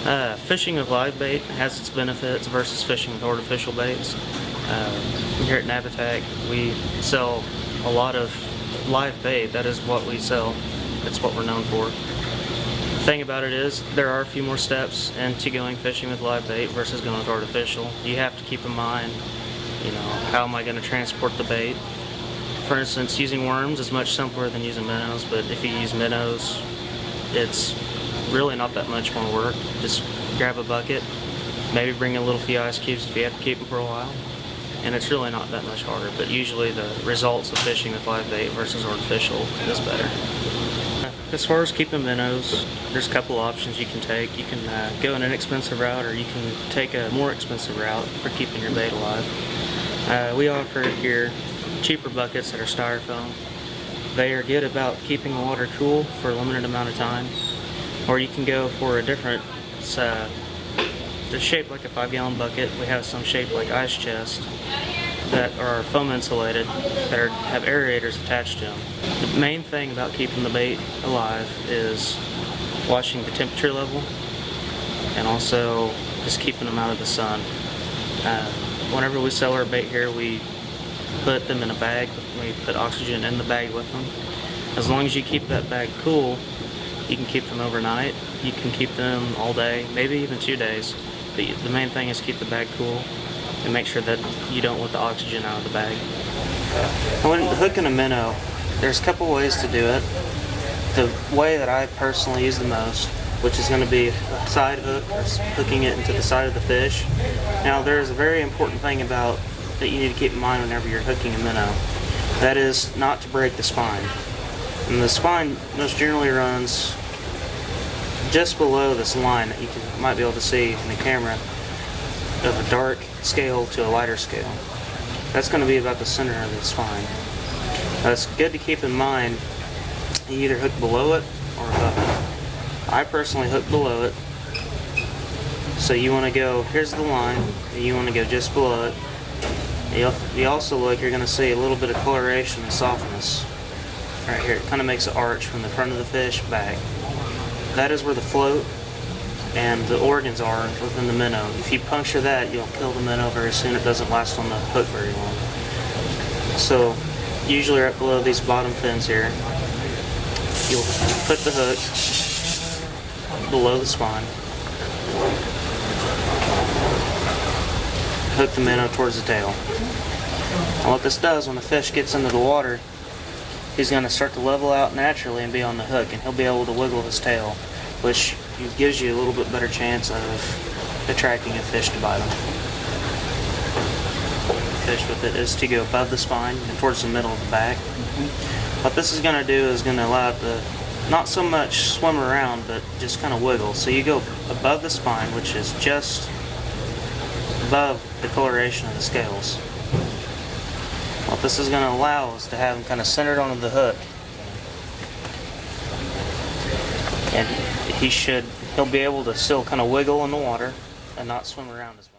Fishing with live bait has its benefits versus fishing with artificial baits. Here at Navitec, we sell a lot of live bait. That is what we sell. That's what we're known for. The thing about it is, there are a few more steps into going fishing with live bait versus going with artificial. You have to keep in mind, how am I going to transport the bait? For instance, using worms is much simpler than using minnows, but if you use minnows, it's really not that much more work. Just grab a bucket, maybe bring a little few ice cubes if you have to keep them for a while, and it's really not that much harder. But usually the results of fishing with live bait versus artificial is better. As far as keeping minnows, there's a couple options you can take. You can go an inexpensive route, or you can take a more expensive route for keeping your bait alive. We offer here cheaper buckets that are styrofoam. They are good about keeping the water cool for a limited amount of time. Or you can go for a different, they're shaped like a 5-gallon bucket. We have some shaped like ice chests that are foam insulated, that have aerators attached to them. The main thing about keeping the bait alive is watching the temperature level and also just keeping them out of the sun. Whenever we sell our bait here, we put them in a bag. We put oxygen in the bag with them. As long as you keep that bag cool, you can keep them overnight. You can keep them all day, maybe even 2 days. But the main thing is keep the bag cool and make sure that you don't let the oxygen out of the bag. When hooking a minnow, there's a couple ways to do it. The way that I personally use the most, which is going to be a side hook, or hooking it into the side of the fish. Now, there's a very important thing about that you need to keep in mind whenever you're hooking a minnow. That is not to break the spine. And the spine most generally runs just below this line that you might be able to see in the camera, of a dark scale to a lighter scale. That's going to be about the center of the spine. It's good to keep in mind you either hook below it or above it. I personally hook below it. So you want to go, here's the line, and you want to go just below it. You also look, you're going to see a little bit of coloration and softness right here. It kind of makes an arch from the front of the fish back. That is where the float and the organs are within the minnow. If you puncture that, you'll kill the minnow very soon. It doesn't last on the hook very long. So usually right below these bottom fins here, you'll put the hook below the spine, hook the minnow towards the tail. And what this does, when the fish gets into the water, he's going to start to level out naturally and be on the hook, and he'll be able to wiggle his tail, which gives you a little bit better chance of attracting a fish to bite him. Fish with it is to go above the spine and towards the middle of the back. What this is going to do is going to allow it to not so much swim around, but just kind of wiggle. So you go above the spine, which is just above the coloration of the scales. What this is going to allow is to have him kind of centered onto the hook, and he'll be able to still kind of wiggle in the water and not swim around as much.